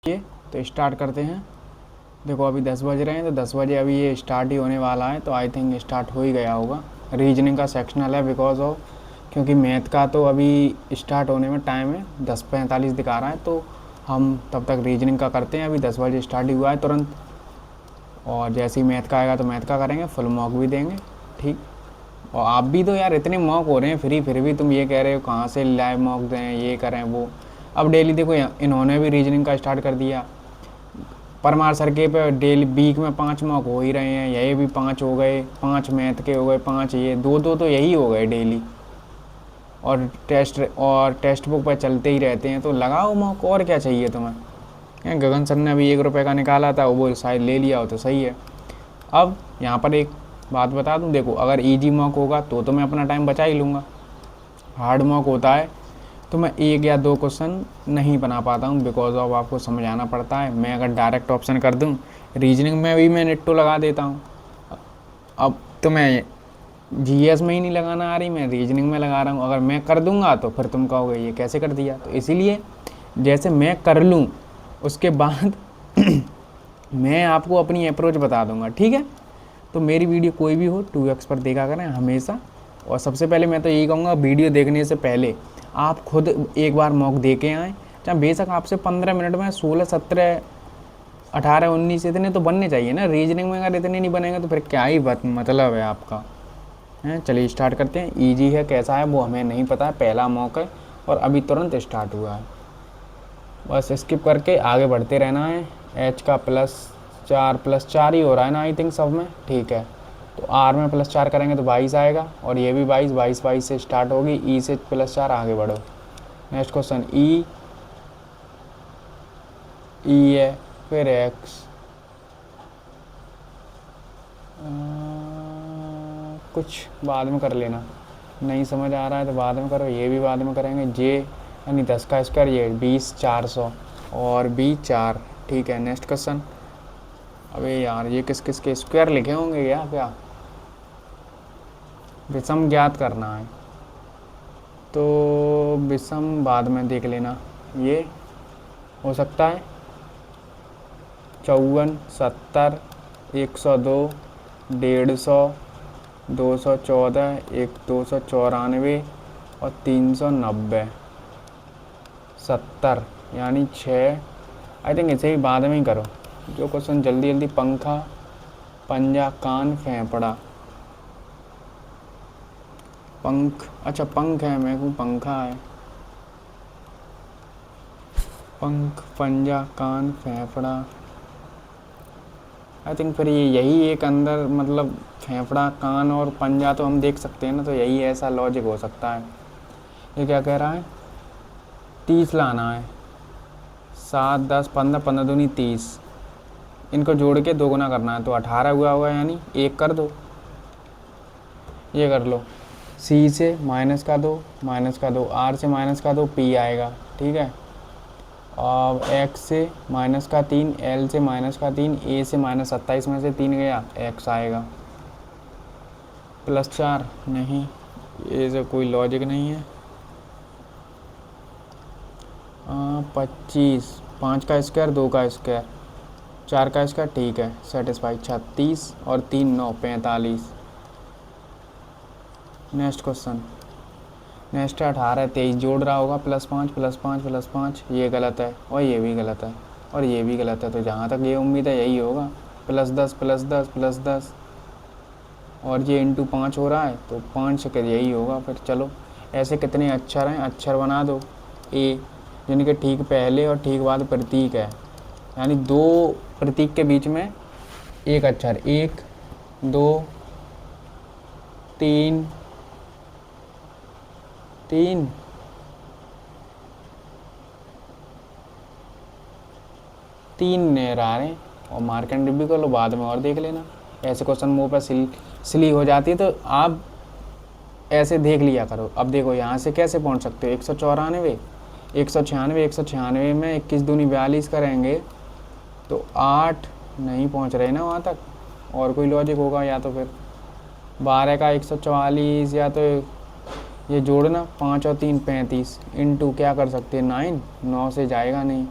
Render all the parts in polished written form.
ये तो स्टार्ट करते हैं। देखो अभी 10 बज रहे हैं, तो 10 बजे अभी ये स्टार्ट ही होने वाला है, तो आई थिंक स्टार्ट हो ही गया होगा। रीजनिंग का सेक्शनल है बिकॉज ऑफ क्योंकि मैथ का तो अभी स्टार्ट होने में टाइम है, 10:45 दिखा रहा है, तो हम तब तक रीजनिंग का करते हैं। अभी 10 बजे स्टार्ट ही हुआ है तुरंत, और जैसे ही मैथ का आएगा तो मैथ का करेंगे, फुल मॉक भी देंगे। ठीक। और आप भी तो यार इतने मॉक हो रहे हैं फ्री, फिर भी तुम ये कह रहे हो कहाँ से लाइव मॉक दें, ये करें वो। अब डेली देखो इन्होंने भी रीजनिंग का स्टार्ट कर दिया। परमार सर के पे डेली वीक में 5 मॉक हो ही रहे हैं, यही भी 5 हो गए, 5 मैथ के हो गए, 5 ये 2-2 तो यही हो गए डेली। और टेस्ट बुक पर चलते ही रहते हैं, तो लगाओ मॉक, और क्या चाहिए तुम्हें। गगन सर ने अभी 1 रुपये का निकाला था, वो शायद ले लिया हो तो सही है। अब यहाँ पर एक बात बता दूँ, देखो अगर इजी मॉक होगा तो मैं अपना टाइम बचा ही लूँगा। हार्ड मॉक होता है तो मैं 1 या 2 क्वेश्चन नहीं बना पाता हूँ, बिकॉज ऑफ आपको समझाना पड़ता है। मैं अगर डायरेक्ट ऑप्शन कर दूँ रीजनिंग में भी मैं निट्टो लगा देता हूँ। अब तो मैं जीएस में ही नहीं लगाना आ रही, मैं रीजनिंग में लगा रहा हूँ। अगर मैं कर दूंगा तो फिर तुम कहोगे ये कैसे कर दिया, तो इसीलिए जैसे मैं कर लूँ उसके बाद मैं आपको अपनी अप्रोच बता दूंगा, ठीक है। तो मेरी वीडियो कोई भी हो 2x पर देखा करें हमेशा। और सबसे पहले मैं तो यही कहूँगा, वीडियो देखने से पहले आप खुद एक बार मॉक दे के आएँ, चाहे बेशक आपसे 15 मिनट में 16, 17, 18, 19 इतने तो बनने चाहिए ना। रीजनिंग में अगर इतने नहीं बनेंगे तो फिर क्या ही मतलब है आपका। हैं, चलिए स्टार्ट करते हैं। इजी है कैसा है वो हमें नहीं पता है, पहला मॉक है और अभी तुरंत स्टार्ट हुआ है। बस स्किप करके आगे बढ़ते रहना है। एच का +4 ही हो रहा है ना आई थिंक सब में, ठीक है। तो आर में +4 करेंगे तो 22 आएगा, और ये भी 22 से स्टार्ट होगी। ई से +4 आगे बढ़ो। नेक्स्ट क्वेश्चन ई है, फिर एक्स, कुछ बाद में कर लेना, नहीं समझ आ रहा है तो बाद में करो, ये भी बाद में करेंगे। जे यानी 10 का स्क्वायर, ये 20, 400 और बी 4, ठीक है। Next question. अबे यार ये किस किस के स्क्वायर लिखे होंगे या क्या, विषम ज्ञात करना है तो विषम बाद में देख लेना। ये हो सकता है 54, 70, 102, 150, 214, 294 और 390, 70 यानी 6। आई थिंक इसे ही बाद में ही करो जो क्वेश्चन जल्दी जल्दी। पंखा, पंजा, कान, फेफड़ा, पंख, अच्छा पंख है, मेरे को पंखा है। पंख, पंजा, कान, फेफड़ा, आई थिंक फिर ये यही एक अंदर मतलब फेफड़ा, कान और पंजा तो हम देख सकते हैं ना, तो यही ऐसा लॉजिक हो सकता है। ये क्या कह रहा है, 30 लाना है। 7, 10, 15, 15 दूनी 30, इनको जोड़ के 2 गुना करना है तो 18 हुआ होगा, यानी 1 कर दो। ये कर लो। सी से माइनस का 2, आर से माइनस का 2, पी आएगा, ठीक है। अब एक्स से -3, एल से -3, ए से -27 में से 3 गया, एक्स आएगा। +4 नहीं, ये से कोई लॉजिक नहीं है। 25, 5 का स्क्वायर, 2 का स्क्वायर, 4 का स्क्वायर, ठीक है सेटिस्फाई। 36 और 3, 9, 45। Next question. नेक्स्ट 18, 23 जोड़ रहा होगा, +5, +5, +5, ये गलत है और ये भी गलत है और ये भी गलत है, तो जहाँ तक ये उम्मीद है यही होगा। +10, +10, +10 और ये इंटू 5 हो रहा है तो 5 के यही होगा। फिर चलो ऐसे कितने अक्षर हैं, अक्षर बना दो। ए यानी कि ठीक पहले और ठीक बाद प्रतीक है, यानी 2 प्रतीक के बीच में एक अक्षर, 1, 2, 3, 3, 3 नहीं रहा है। और मार्केट भी कर लो, बाद में और देख लेना। ऐसे क्वेश्चन मुँह पर सिली हो जाती है, तो आप ऐसे देख लिया करो। अब देखो यहाँ से कैसे पहुँच सकते हो, 194, 196, 196 में 21 दूनी 42 करेंगे तो 8 नहीं पहुँच रहे ना वहाँ तक, और कोई लॉजिक होगा। या तो फिर 12 का 144, या तो ये जोड़ना 5 और 3 35, इंटू क्या कर सकते हैं 9 से जाएगा नहीं,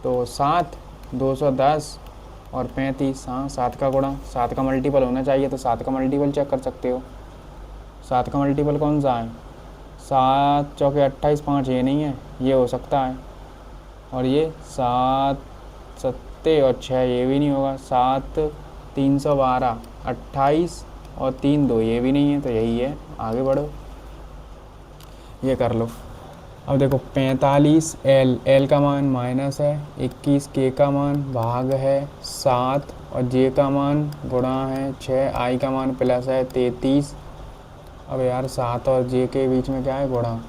तो 7, 210 और 35, हाँ 7 का गुणा, 7 का मल्टीपल होना चाहिए, तो 7 का मल्टीपल चेक कर सकते हो। 7 का मल्टीपल कौन सा है? 7 चौके 28, 5 ये नहीं है, ये हो सकता है। और ये 7 सत्ते और 6 ये भी नहीं होगा। 7 312, 28 और 3 2 ये भी नहीं है, तो यही है। आगे बढ़ो, ये कर लो। अब देखो 45 एल का मान माइनस है, 21 के का मान भाग है 7 और जे का मान गुणा है 6, आई का मान प्लस है 33। अब यार 7 और जे के बीच में क्या है? गुणा।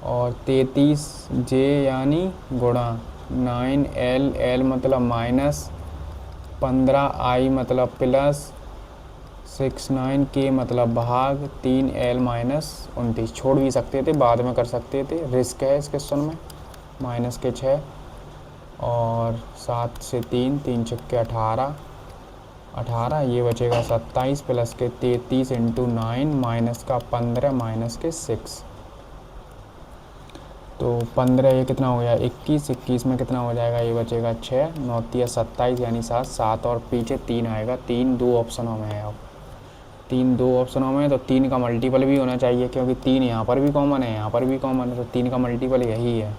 और 33 जे यानी गुणा, 9 एल मतलब माइनस, 15 आई मतलब प्लस, 69 के मतलब भाग, 3 एल माइनस 29। छोड़ भी सकते थे, बाद में कर सकते थे, रिस्क है इस क्वेश्चन में। माइनस के 6 और 7 से 3, 3 छक्के 18, 18 ये बचेगा 27 प्लस के 33 इंटू 9 माइनस का 15 माइनस के 6। तो 15 ये कितना हो गया? 21, 21 में कितना हो जाएगा? ये बचेगा 6, 9 या 27 यानी 7, 7 और पीछे 3 आएगा। 3 दो ऑप्शनों में है। अब 3 दो ऑप्शनों में, तो 3 का मल्टीपल भी होना चाहिए, क्योंकि 3 यहाँ पर भी कॉमन है, यहाँ पर भी कॉमन है, तो 3 का मल्टीपल यही है।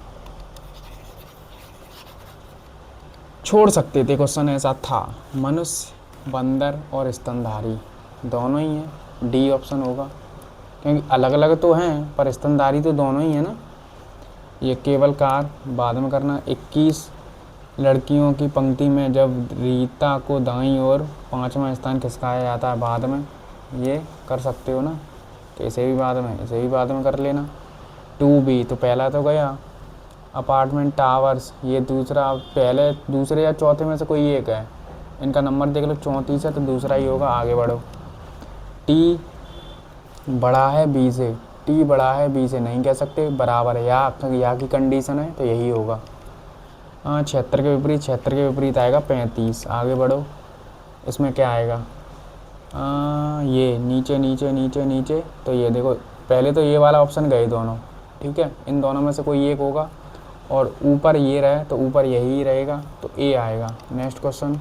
छोड़ सकते थे, क्वेश्चन ऐसा था। मनुष्य, बंदर और स्तनधारी दोनों ही हैं, डी ऑप्शन होगा, क्योंकि अलग अलग तो हैं पर स्तनधारी तो दोनों ही है ना। ये केवल कार बाद में करना। 21 लड़कियों की पंक्ति में जब रीता को दाईं ओर 5वां स्थान खिसकाया जाता है, बाद में, ये कर सकते हो ना, तो इसे भी बाद में, इसे भी बाद में कर लेना। 2B तो पहला तो गया। अपार्टमेंट टावर्स ये दूसरा, पहले दूसरे या चौथे में से कोई एक है, इनका नंबर देख लो, 34 है तो दूसरा ही होगा। आगे बढ़ो। टी बड़ा है बी से, टी बड़ा है बी से नहीं कह सकते, बराबर है या की कंडीशन है, तो यही होगा। हाँ 76 के विपरीत, 76 के विपरीत आएगा 35। आगे बढ़ो, इसमें क्या आएगा? ये नीचे नीचे नीचे नीचे, तो ये देखो पहले तो ये वाला ऑप्शन गए दोनों, ठीक है, इन दोनों में से कोई एक होगा, और ऊपर ये रहे तो ऊपर यही रहेगा, तो ए आएगा। Next question.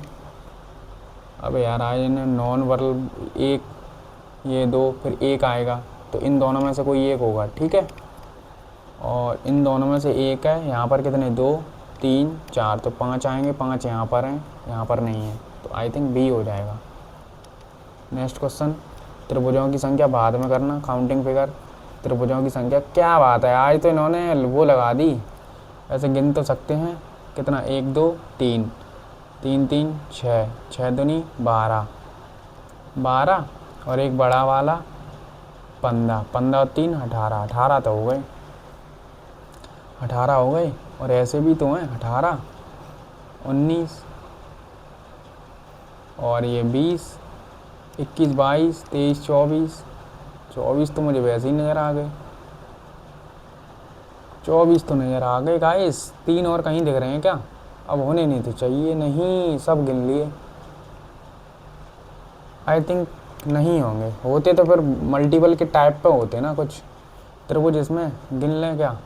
अब यार आए ना, नॉन वर्ल एक, ये 2, फिर एक आएगा, तो इन दोनों में से कोई एक होगा, ठीक है, और इन दोनों में से एक है। यहाँ पर कितने? 2 3 4, तो 5 आएंगे, 5 यहाँ पर हैं, यहाँ पर नहीं है, तो आई थिंक बी हो जाएगा। Next question. त्रिभुजों की संख्या बाद में करना, काउंटिंग फिगर। त्रिभुजों की संख्या, क्या बात है, आज तो इन्होंने वो लगा दी। ऐसे गिन तो सकते हैं, कितना? 1 2 3, 3 3 6, 6 दूनी 12, 12 और एक बड़ा वाला 15, 15 और 3 18, 18 तो हो गए, 18 हो गए। और ऐसे भी तो हैं 18, 19 और ये 20, 21 22 23 24, 24 तो मुझे वैसे ही नज़र आ गए, 24 तो नज़र आ गए गाइस। 3 और कहीं दिख रहे हैं क्या? अब होने नहीं तो चाहिए, नहीं सब गिन लिए। आई थिंक नहीं होंगे, होते तो फिर मल्टीपल के टाइप पे होते ना कुछ त्रिभुज, इसमें गिन लें क्या?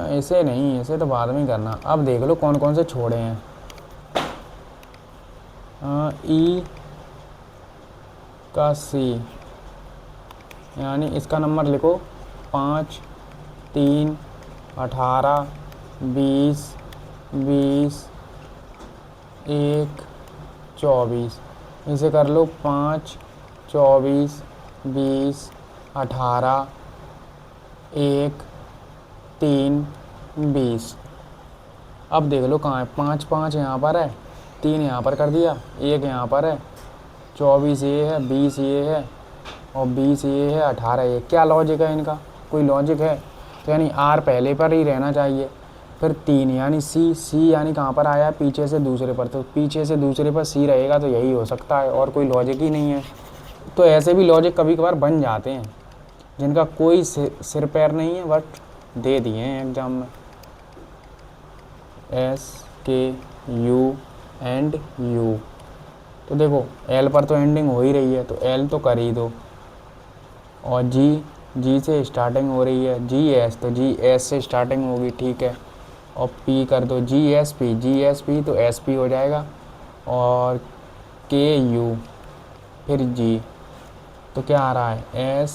ऐसे नहीं, ऐसे तो बाद में करना। अब देख लो कौन कौन से छोड़े हैं। ई का सी, यानी इसका नंबर लिखो 5 3 18 20 20 1 24, इसे कर लो 5 24 20 18 1 3 20। अब देख लो कहाँ है? 5 5 यहाँ पर है, 3 यहाँ पर कर दिया, 1 यहाँ पर है, 24 ये है, 20 ये है और 20 ये है, 18 ये। क्या लॉजिक है इनका? कोई लॉजिक है? तो यानी आर पहले पर ही रहना चाहिए। फिर 3 यानी सी यानी कहाँ पर आया? पीछे से दूसरे पर, तो पीछे से दूसरे पर सी रहेगा, तो यही हो सकता है, और कोई लॉजिक ही नहीं है। तो ऐसे भी लॉजिक कभी कभार बन जाते हैं जिनका कोई सिर पैर नहीं है, बट दे दिए हैं एग्जाम में। एस के यू एंड यू, तो देखो एल पर तो एंडिंग हो ही रही है, तो एल तो कर ही दो। और जी से स्टार्टिंग हो रही है, जी एस, तो जी एस से स्टार्टिंग होगी, ठीक है। और पी कर दो जी एस पी तो एस पी हो जाएगा, और के यू फिर जी, तो क्या आ रहा है एस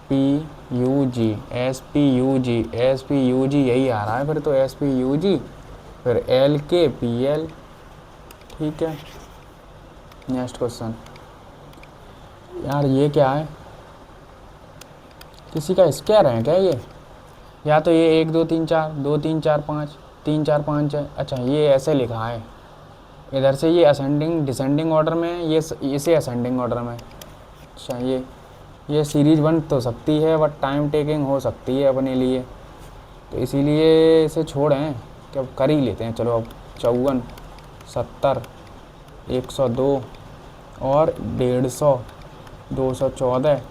पी यू जी, एस पी यू जी, एस पी यू जी यही आ रहा है फिर तो, एस पी यू जी, फिर एल के पी एल। ठीक है, नेक्स्ट क्वेश्चन। यार ये क्या है, किसी का स्क्वायर है क्या ये? या तो ये 1 2 3 4 2 3 4 5 3 4 5 है। अच्छा ये ऐसे लिखा है, इधर से ये असेंडिंग डिसेंडिंग ऑर्डर में है, ये इसे असेंडिंग ऑर्डर में। अच्छा ये सीरीज बन तो सकती है बट टाइम टेकिंग हो सकती है अपने लिए, तो इसीलिए इसे छोड़ें कि अब कर ही लेते हैं। चलो अब 54 70 102 और 150 214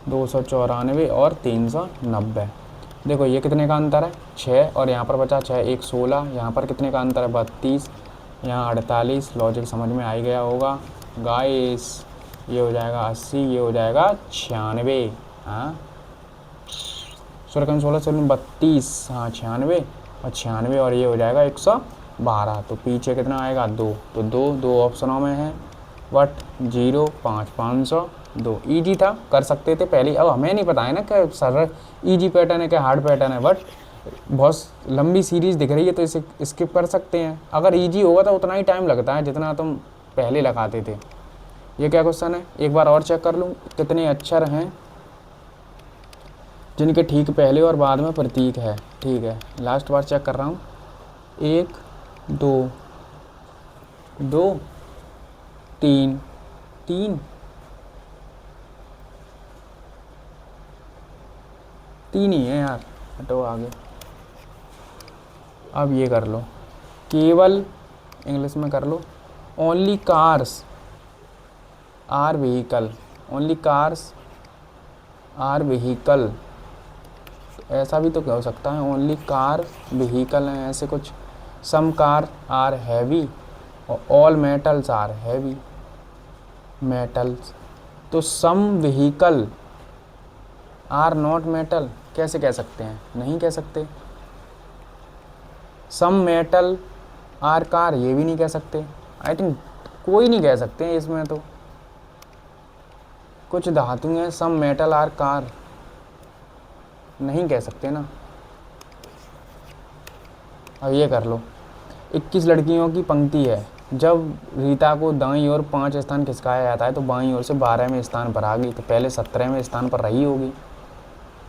294 और 390। देखो ये कितने का अंतर है 6, और यहाँ पर बचा 6 1 16, यहाँ पर कितने का अंतर है 32, यहाँ 48। लॉजिक समझ में आ ही गया होगा गाइस, ये हो जाएगा 80, ये हो जाएगा 96। हाँ 16 16 16 32, हाँ 96 और 96, और ये हो जाएगा 112। तो पीछे कितना आएगा 2, तो 2 ऑप्शनों में है, बट 0 5 502। ईजी था, कर सकते थे पहले। अब हमें नहीं पता है ना कि सर ईजी पैटर्न है क्या हार्ड पैटर्न है, बट बहुत लंबी सीरीज़ दिख रही है तो इसे स्किप कर सकते हैं। अगर ईजी होगा तो उतना ही टाइम लगता है जितना तुम पहले लगाते थे। ये क्या क्वेश्चन है, एक बार और चेक कर लूँ कितने अक्षर हैं जिनके ठीक पहले और बाद में प्रतीक है। ठीक है, लास्ट बार चेक कर रहा हूँ। 1 2 2 3 3 3 ही है यार, हटो आगे। अब ये कर लो, केवल इंग्लिश में कर लो, only cars are vehicle, only cars are vehicle. ऐसा भी तो क्या हो सकता है, ओनली कार व्हीकल है ऐसे कुछ। सम कार आर हैवी और all metals are heavy metals. तो some vehicle are not metal कैसे कह सकते हैं, नहीं कह सकते। सम मेटल आर कार ये भी नहीं कह सकते। आई थिंक कोई नहीं कह सकते हैं इसमें, तो कुछ धातु हैं सम मेटल आर कार नहीं कह सकते ना। अब ये कर लो, 21 लड़कियों की पंक्ति है, जब रीता को दाईं ओर 5 स्थान खिसकाया जाता है तो बाईं ओर से 12वें स्थान पर आ गई, तो पहले 17वें स्थान पर रही होगी।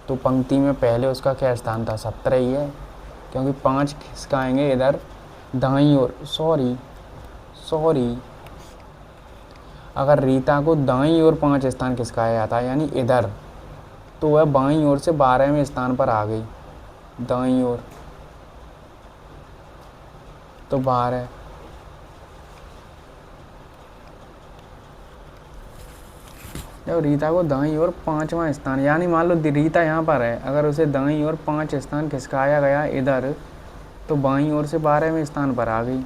तो पंक्ति में पहले उसका क्या स्थान था, 17 ही है, क्योंकि 5 खिसकाएंगे इधर दाईं ओर। सॉरी अगर रीता को दाईं ओर 5 स्थान खिसकाया जाता है यानी इधर, तो वह बाईं ओर से 12वें स्थान पर आ गई दाईं ओर, तो 12। जब रीता को दाईं ओर 5वां स्थान, यानी मान लो रीता यहाँ पर है, अगर उसे दाईं ओर 5 स्थान खिसकाया गया इधर, तो बाईं ओर से 12वें स्थान पर आ गई।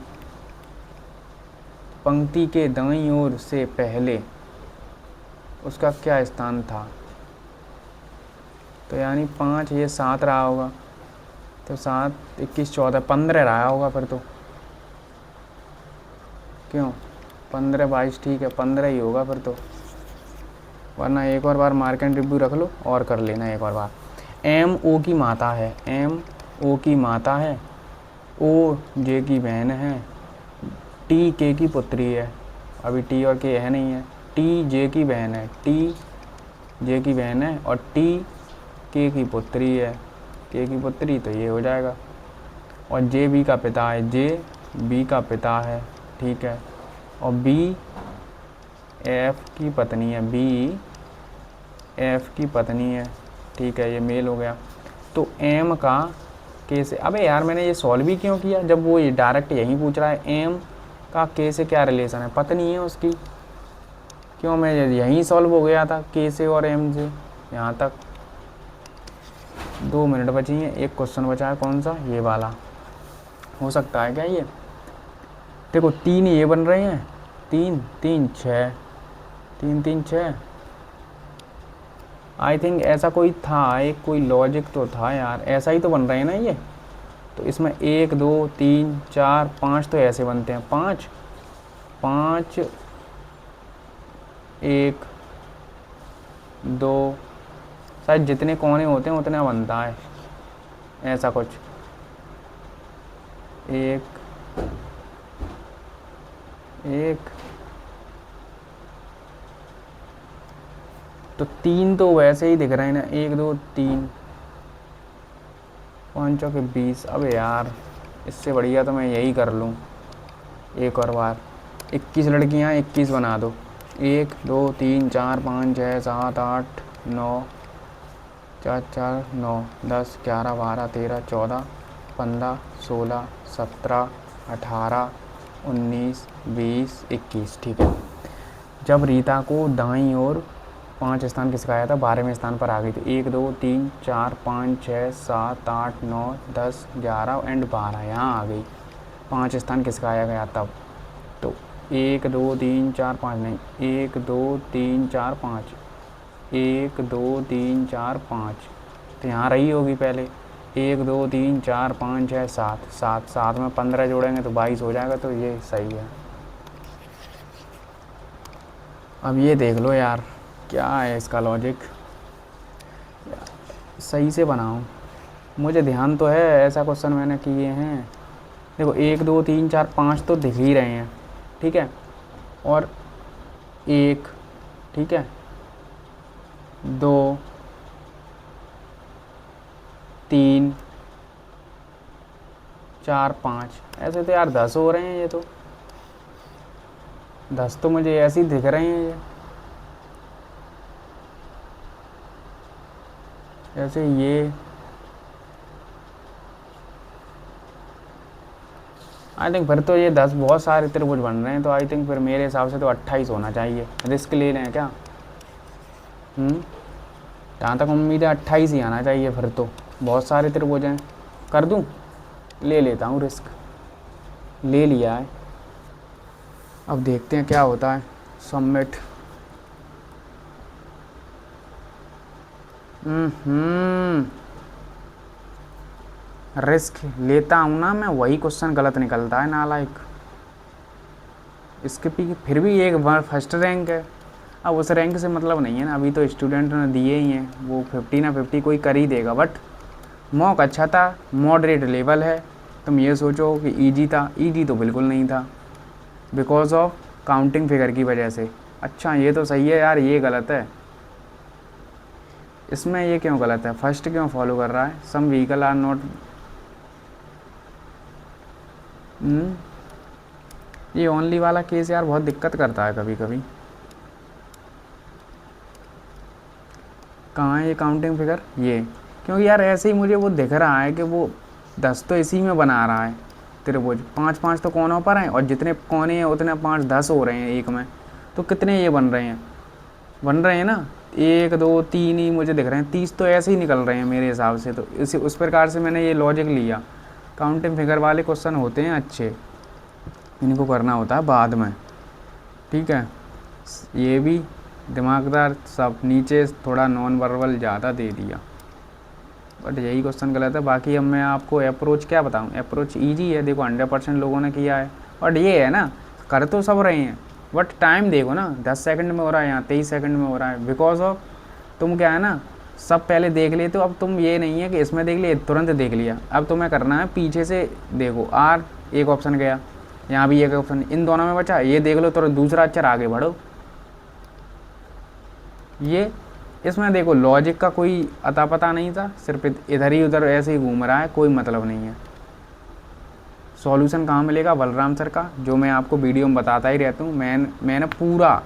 पंक्ति के दाईं ओर से पहले उसका क्या स्थान था, तो यानी 5, ये 7 रहा होगा, तो 7 21 14 15 रहा होगा फिर तो। क्यों 15 22, ठीक है 15 ही होगा फिर तो, वरना एक और बार मार्क एंड रिव्यू रख लो और कर लेना एक और बार। एम ओ की माता है, एम ओ की माता है, ओ जे की बहन है, टी के की पुत्री है, अभी टी और के है नहीं है, टी जे की बहन है, टी जे की बहन है, और टी के की पुत्री है, के की पुत्री, तो ये हो जाएगा। और जे बी का पिता है, जे बी का पिता है, ठीक है, और बी एफ की पत्नी है, बी एफ की पत्नी है, ठीक है, ये मेल हो गया। तो एम का के से, अबे यार मैंने ये सॉल्व भी क्यों किया जब वो ये डायरेक्ट यहीं पूछ रहा है। एम का के से क्या रिलेशन है, पत्नी है उसकी, क्यों मैं यहीं सॉल्व हो गया था के से और एम से यहाँ तक। 2 मिनट बची हैं, एक क्वेश्चन बचा है, कौन सा, ये वाला हो सकता है क्या ये। देखो 3 ये बन रहे हैं, 3 3 6 3 3 6। आई थिंक ऐसा कोई था, एक कोई लॉजिक तो था यार, ऐसा ही तो बन रहे हैं ना ये। तो इसमें 1 2 3 4 5 तो ऐसे बनते हैं, 5 5 1 2, शायद जितने कोने होते हैं उतना बनता है, ऐसा कुछ। 1 1 तो 3 तो वैसे ही दिख रहे हैं ना, 1 2 3 5 चौके 20। अब यार इससे बढ़िया तो मैं यही कर लूँ एक और बार, 21 लड़कियाँ 21 बना दो। 1 2 3 4 5 6 7 8 9 4 4 9 10 11 12 13 14 15 16 17 18 19 20 21। ठीक है। जब रीता को दाईं ओर 5 स्थान खिसकाया था, 12वें स्थान पर आ गई थी। 1 2 3 4 5 6 7 8 9 10 11 एंड 12 यहाँ आ गई, 5 स्थान खिसकाया गया तब। तो 1 2 3 4 5 नहीं, 1 2 3 4 5, 1 2 3 4 5 तो यहाँ रही होगी पहले। 1 2 3 4 5 6 7 7 7 में 15 जोड़ेंगे तो 22 हो जाएगा, तो ये सही है। अब ये देख लो यार क्या है इसका लॉजिक, सही से बनाओ, मुझे ध्यान तो है ऐसा क्वेश्चन मैंने किए हैं। देखो 1 2 3 4 5 तो दिख ही रहे हैं, ठीक है, और 1, ठीक है, 2 3 4 5, ऐसे तो यार 10 हो रहे हैं, ये तो 10 तो मुझे ऐसे ही दिख रहे हैं ये, जैसे ये। आई थिंक फिर तो ये 10 बहुत सारे त्रिभुज बन रहे हैं, तो आई थिंक फिर मेरे हिसाब से तो 28 होना चाहिए। रिस्क ले रहे हैं क्या? जहाँ तक उम्मीद है 28 ही आना चाहिए, फिर तो बहुत सारे त्रिभुज हैं। कर दूँ? ले लेता हूँ रिस्क, ले लिया है। अब देखते हैं क्या होता है। सबमिट। रिस्क लेता हूँ ना मैं, वही क्वेश्चन गलत निकलता है, नालायक। इसके फिर भी एक बार फर्स्ट रैंक है। अब उस रैंक से मतलब नहीं है ना, अभी तो स्टूडेंट ने दिए ही हैं, वो 50 ना 50 कोई कर ही देगा। बट मॉक अच्छा था, मॉडरेट लेवल है। तुम ये सोचो कि ईजी था, ईजी तो बिल्कुल नहीं था, बिकॉज ऑफ काउंटिंग फिगर की वजह से। अच्छा ये तो सही है यार, ये गलत है इसमें, ये क्यों गलत है? फर्स्ट क्यों फॉलो कर रहा है? सम व्हीकल आर नॉट। ये ओनली वाला केस यार बहुत दिक्कत करता है कभी कभी। कहाँ है ये काउंटिंग फिगर? ये क्योंकि यार ऐसे ही मुझे वो दिख रहा है कि वो 10 तो इसी में बना रहा है त्रिभुज, 5 5 तो कोनों पर हैं, और जितने कोने हैं उतने 5 10 हो रहे हैं एक में, तो कितने ये बन रहे हैं ना, 1 2 3 ही मुझे दिख रहे हैं, 30 तो ऐसे ही निकल रहे हैं मेरे हिसाब से। तो इसी उस प्रकार से मैंने ये लॉजिक लिया। काउंटिंग फिगर वाले क्वेश्चन होते हैं अच्छे, इनको करना होता है बाद में, ठीक है। ये भी दिमागदार सब, नीचे थोड़ा नॉन वर्बल ज़्यादा दे दिया, बट यही क्वेश्चन गलत है। बाकी अब मैं आपको अप्रोच क्या बताऊं, अप्रोच इजी है। देखो 100% लोगों ने किया है, बट ये है ना, कर तो सब रहे हैं, बट टाइम देखो ना, 10 सेकंड में हो रहा है, यहाँ 23 सेकंड में हो रहा है। बिकॉज ऑफ तुम क्या है ना, सब पहले देख लेते हो। अब तुम ये नहीं है कि इसमें देख लिया तुरंत देख लिया, अब तुम्हें करना है पीछे से देखो। आर एक ऑप्शन गया, यहाँ भी एक ऑप्शन, इन दोनों में बचा, ये देख लो तो दूसरा अक्षर आगे बढ़ो। ये इसमें देखो लॉजिक का कोई अता पता नहीं था, सिर्फ इधर ही उधर ऐसे ही घूम रहा है, कोई मतलब नहीं है। सॉल्यूशन कहाँ मिलेगा? बलराम सर का, जो मैं आपको वीडियो में बताता ही रहता हूँ। मैंने पूरा,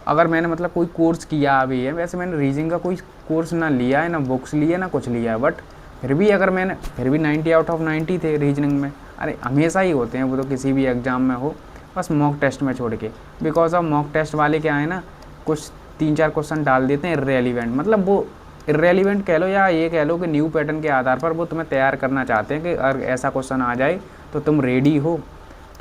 अगर मैंने मतलब कोई कोर्स किया भी है, वैसे मैंने रीजनिंग का कोई कोर्स ना लिया है, ना बुक्स लिए, ना कुछ लिया है, बट फिर भी अगर मैंने, फिर भी 90 आउट ऑफ 90 थे रीजनिंग में। अरे हमेशा ही होते हैं वो, तो किसी भी एग्ज़ाम में हो, बस मॉक टेस्ट में छोड़ के। बिकॉज ऑफ मॉक टेस्ट वाले क्या है ना, कुछ 3-4 क्वेश्चन डाल देते हैं इर्रेलीवेंट, मतलब वो इर्रेलीवेंट कह लो या ये कह लो कि न्यू पैटर्न के आधार पर वो तुम्हें तैयार करना चाहते हैं कि अगर ऐसा क्वेश्चन आ जाए तो तुम रेडी हो,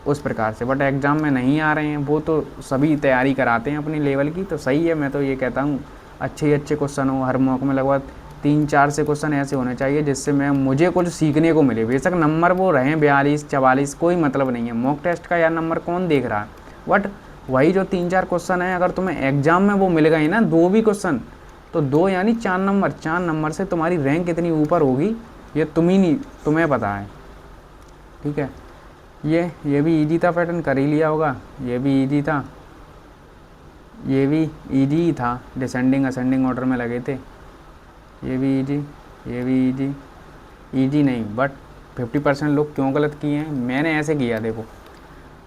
उस प्रकार से। बट एग्ज़ाम में नहीं आ रहे हैं, वो तो सभी तैयारी कराते हैं अपनी लेवल की, तो सही है। मैं तो ये कहता हूँ अच्छे क्वेश्चन हो हर मॉक में, लगभग 3-4 से क्वेश्चन ऐसे होने चाहिए जिससे मुझे कुछ सीखने को मिले। बेशक नंबर वो रहें 42-44, कोई मतलब नहीं है, मॉक टेस्ट का यार नंबर कौन देख रहा है, बट वही जो 3-4 क्वेश्चन है अगर तुम्हें एग्जाम में वो मिल गए ना 2 भी क्वेश्चन, तो 2 यानी 4 नंबर से तुम्हारी रैंक इतनी ऊपर होगी ये तुम्हें पता है। ठीक है, ये भी इजी था पैटर्न, कर ही लिया होगा। ये भी इजी था, ये भी इजी ही था, डिसेंडिंग असेंडिंग ऑर्डर में लगे थे। ये भी इजी, ये भी इजी, इजी नहीं बट 50% लोग क्यों गलत किए हैं। मैंने ऐसे किया, देखो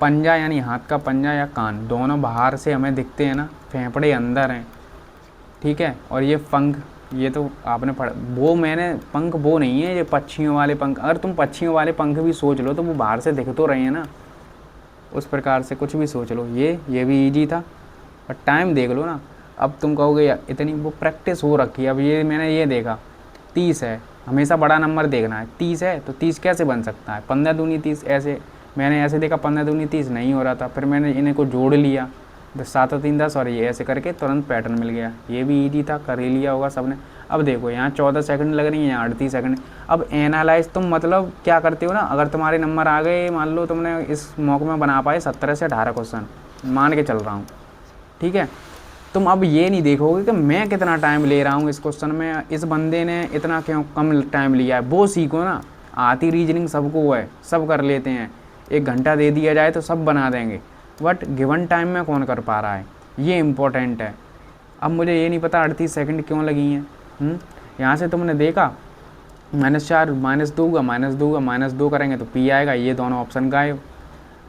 पंजा यानी हाथ का पंजा या कान दोनों बाहर से हमें दिखते हैं ना, फेफड़े अंदर हैं, ठीक है। और ये पंख, ये तो आपने पढ़ा, वो मैंने पंख वो नहीं है ये पक्षियों वाले पंख। अगर तुम पक्षियों वाले पंख भी सोच लो तो वो बाहर से दिख तो रहे हैं ना, उस प्रकार से कुछ भी सोच लो। ये भी इजी था, और टाइम देख लो ना। अब तुम कहोगे यार इतनी वो प्रैक्टिस हो रखी है। अब ये मैंने ये देखा 30 है, हमेशा बड़ा नंबर देखना है। 30 है तो 30 कैसे बन सकता है, 15 दूनी 30, ऐसे मैंने ऐसे देखा 15 दूनी 30 नहीं हो रहा था, फिर मैंने इन्हें को जोड़ लिया, 7 और 3 10, और ये ऐसे करके तुरंत पैटर्न मिल गया। ये भी ईजी था, कर ही लिया होगा सबने। अब देखो यहाँ 14 सेकंड लग रही है, यहाँ 38 सेकंड। अब एनालाइज तुम मतलब क्या करते हो ना, अगर तुम्हारे नंबर आ गए, मान लो तुमने इस मॉक में बना पाए 17 से 18 क्वेश्चन, मान के चल रहा हूँ, ठीक है। तुम अब ये नहीं देखोगे कि मैं कितना टाइम ले रहा हूँ इस क्वेश्चन में, इस बंदे ने इतना क्यों कम टाइम लिया है। वो सीखो ना, आती रीजनिंग सबको है, सब कर लेते हैं, 1 घंटा दे दिया जाए तो सब बना देंगे, बट गिवन टाइम में कौन कर पा रहा है, ये इम्पोर्टेंट है। अब मुझे ये नहीं पता 38 सेकंड क्यों लगी हैं। यहाँ से तुमने देखा -4 -2 करेंगे तो P आएगा, ये दोनों ऑप्शन गायब।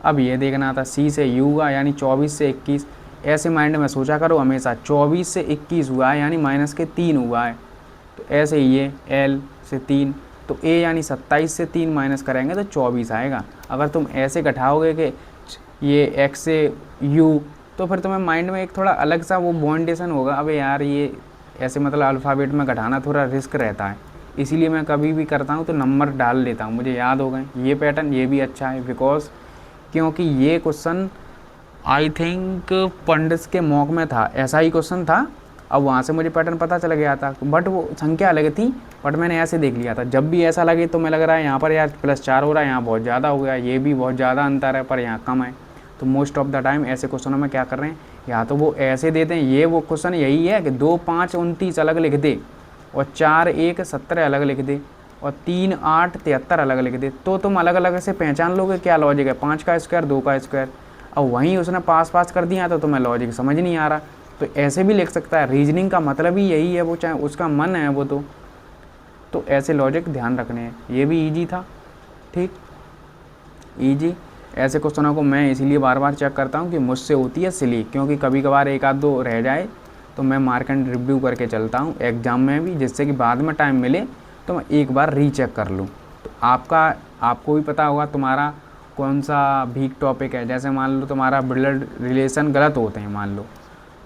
अब ये देखना था C से U का, यानी 24 से 21, ऐसे माइंड में सोचा करो हमेशा। 24 से 21 हुआ है यानी -3 हुआ है, तो ऐसे ही ये L से 3, तो A यानी 27 से 3 माइनस करेंगे तो 24 आएगा। अगर तुम ऐसे घटाओगे कि ये X से U, तो फिर तुम्हें माइंड में एक थोड़ा अलग सा वो बॉन्डेशन होगा, अबे यार ये ऐसे मतलब अल्फ़ाबेट में घटाना थोड़ा रिस्क रहता है। इसीलिए मैं कभी भी करता हूँ तो नंबर डाल लेता हूँ, मुझे याद हो गए। ये पैटर्न ये भी अच्छा है बिकॉज क्योंकि ये क्वेश्चन आई थिंक पंडित के मॉक में था, ऐसा ही क्वेश्चन था। अब वहाँ से मुझे पैटर्न पता चल गया था, बट वो संख्या अलग थी, बट मैंने ऐसे देख लिया था। जब भी ऐसा लगे तो मैं लग रहा है यहाँ पर यार +4 हो रहा है, यहाँ बहुत ज़्यादा हो गया, ये भी बहुत ज़्यादा अंतर है पर यहाँ कम है। तो मोस्ट ऑफ द टाइम ऐसे क्वेश्चनों में क्या कर रहे हैं, या तो वो ऐसे देते हैं, ये वो क्वेश्चन यही है कि 2 5 29 अलग लिख दे, और 4 1 17 अलग लिख दे, और 3 8 73 अलग लिख दे, तो तुम अलग अलग से पहचान लोगे क्या लॉजिक है, 5 का स्क्वायर 2 का स्क्वायर। अब वहीं उसने पास कर दिया तो तुम्हें लॉजिक समझ नहीं आ रहा, तो ऐसे भी लिख सकता है। रीजनिंग का मतलब ही यही है, वो चाहे उसका मन है वो, तो ऐसे लॉजिक ध्यान रखने हैं। ये भी ईजी था, ठीक, ईजी। ऐसे क्वेश्चनों को मैं इसीलिए बार बार चेक करता हूँ कि मुझसे होती है सिली, क्योंकि कभी कभार 1 आध 2 रह जाए तो मैं मार्क एंड रिव्यू करके चलता हूँ एग्जाम में भी, जिससे कि बाद में टाइम मिले तो मैं एक बार रीचेक कर लूँ। तो आपको भी पता होगा तुम्हारा कौन सा वीक टॉपिक है। जैसे मान लो तुम्हारा ब्लड रिलेशन गलत होते हैं मान लो,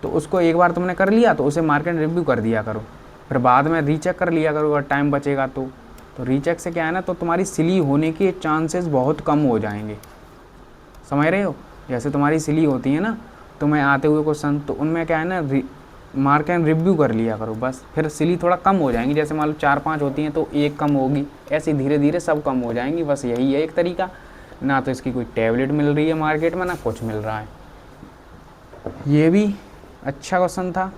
तो उसको एक बार तुमने कर लिया तो उसे मार्क एंड रिव्यू कर दिया करो, फिर बाद में रीचेक कर लिया करो अगर टाइम बचेगा तो रीचेक से क्या है ना, तो तुम्हारी सिली होने के चांसेस बहुत कम हो जाएंगे, समझ रहे हो। जैसे तुम्हारी सिली होती है ना तुम्हें आते हुए क्वेश्चन, तो उनमें क्या है ना मार्क एंड रिव्यू कर लिया करो बस, फिर सिली थोड़ा कम हो जाएंगी। जैसे मान लो 4-5 होती हैं तो 1 कम होगी, ऐसे धीरे धीरे सब कम हो जाएंगी। बस यही है एक तरीका, ना तो इसकी कोई टैबलेट मिल रही है मार्केट में, ना कुछ मिल रहा है। ये भी अच्छा क्वेश्चन था,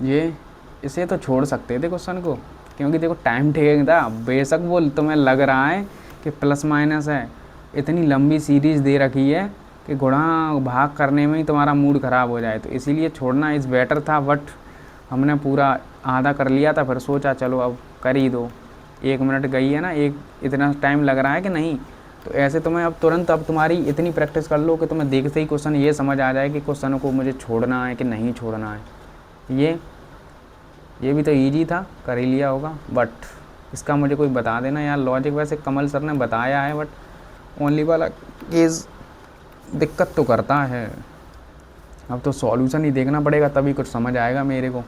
ये इसे तो छोड़ सकते थे क्वेश्चन को, क्योंकि देखो टाइम टेकिंग था। बेशक वो तुम्हें लग रहा है कि प्लस माइनस है, इतनी लंबी सीरीज़ दे रखी है कि गुणा भाग करने में ही तुम्हारा मूड ख़राब हो जाए, तो इसीलिए छोड़ना इस बेटर था। बट हमने पूरा आधा कर लिया था, फिर सोचा चलो अब कर ही दो, 1 मिनट गई है ना, एक इतना टाइम लग रहा है कि नहीं, तो ऐसे तुम्हें अब तुरंत अब तुम्हारी इतनी प्रैक्टिस कर लो कि तुम्हें देखते ही क्वेश्चन ये समझ आ जाए कि क्वेश्चनों को मुझे छोड़ना है कि नहीं छोड़ना है। ये भी तो ईजी था, कर ही लिया होगा, बट इसका मुझे कोई बता देना यार लॉजिक। वैसे कमल सर ने बताया है, बट ओनली वाला केस दिक्कत तो करता है। अब तो सॉल्यूशन ही देखना पड़ेगा तभी कुछ समझ आएगा मेरे को।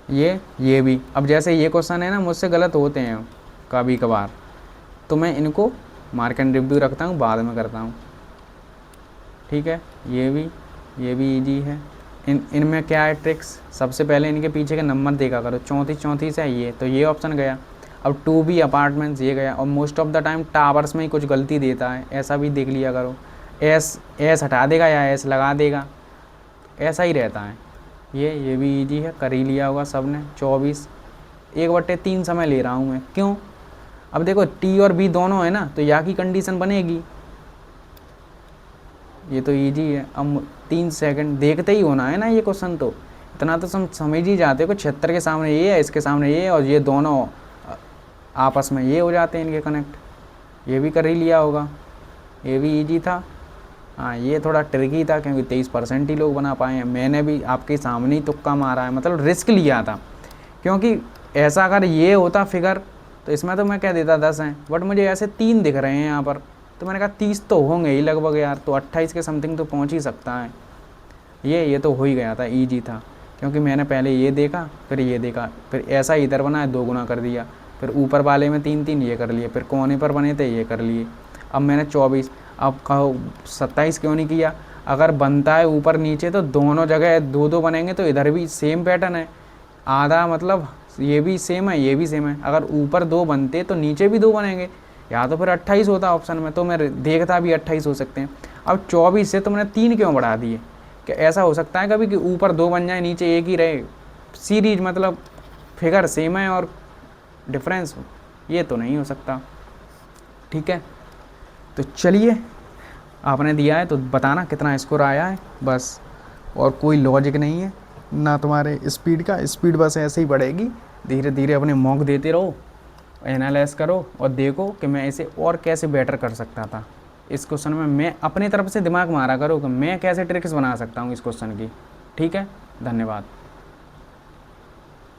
ये भी अब जैसे ये क्वेश्चन है ना, मुझसे गलत होते हैं कभी कभार, तो मैं इनको मार्क एंड रिव्यू रखता हूँ, बाद में करता हूँ, ठीक है। ये भी इजी है। इनमें क्या है ट्रिक्स, सबसे पहले इनके पीछे का नंबर देखा करो, 34 है ये, तो ये ऑप्शन गया। अब 2B अपार्टमेंट्स ये गया, और most of the time towers में ही कुछ गलती देता है, ऐसा भी देख लिया करो। एस हटा देगा या एस लगा देगा, ऐसा ही रहता है। ये भी इजी है, कर ही लिया होगा सब ने। 24 1/3 समय ले रहा हूँ मैं, क्यों? अब देखो टी और बी दोनों है ना, तो या की कंडीशन बनेगी। ये तो इजी है। अब 3 सेकंड देखते ही होना है ना ये क्वेश्चन, तो इतना तो समझ ही जाते हो कि 76 के सामने ये है, इसके सामने ये है, और ये दोनों आपस में ये हो जाते हैं इनके कनेक्ट। ये भी कर ही लिया होगा, ये भी इजी था। हाँ ये थोड़ा ट्रिकी था क्योंकि 23% ही लोग बना पाए हैं। मैंने भी आपके सामने ही तुक्का मारा है, मतलब रिस्क लिया था, क्योंकि ऐसा अगर ये होता फिगर तो इसमें तो मैं कह देता 10 हैं, बट मुझे ऐसे 3 दिख रहे हैं यहाँ पर, तो मैंने कहा 30 तो होंगे ही लगभग यार, तो 28 के समथिंग तो पहुँच ही सकता है। ये तो हो ही गया था, ईजी था, क्योंकि मैंने पहले ये देखा, फिर ये देखा, फिर ऐसा इधर बना है 2 गुना कर दिया, फिर ऊपर वाले में 3 ये कर लिए, फिर कोने पर बने थे ये कर लिए। अब मैंने 24, अब कहो 27 क्यों नहीं किया? अगर बनता है ऊपर नीचे तो दोनों जगह 2 बनेंगे, तो इधर भी सेम पैटर्न है, आधा मतलब ये भी सेम है ये भी सेम है। अगर ऊपर 2 बनते तो नीचे भी 2 बनेंगे, या तो फिर 28 होता ऑप्शन में, तो मैं देखता भी 28 हो सकते हैं। अब 24 से तो मैंने 3 क्यों बढ़ा दिए? कि ऐसा हो सकता है कभी कि ऊपर 2 बन जाए नीचे 1 ही रहे, सीरीज मतलब फिगर सेम है और डिफरेंस हो, ये तो नहीं हो सकता। ठीक है, तो चलिए आपने दिया है तो बताना कितना स्कोर आया है बस, और कोई लॉजिक नहीं है ना तुम्हारे स्पीड का, स्पीड बस ऐसे ही बढ़ेगी, धीरे धीरे अपने मॉक देते रहो, एनालाइज करो और देखो कि मैं इसे और कैसे बेटर कर सकता था। इस क्वेश्चन में मैं अपनी तरफ से दिमाग मारा करो कि मैं कैसे ट्रिक्स बना सकता हूँ इस क्वेश्चन की। ठीक है, धन्यवाद।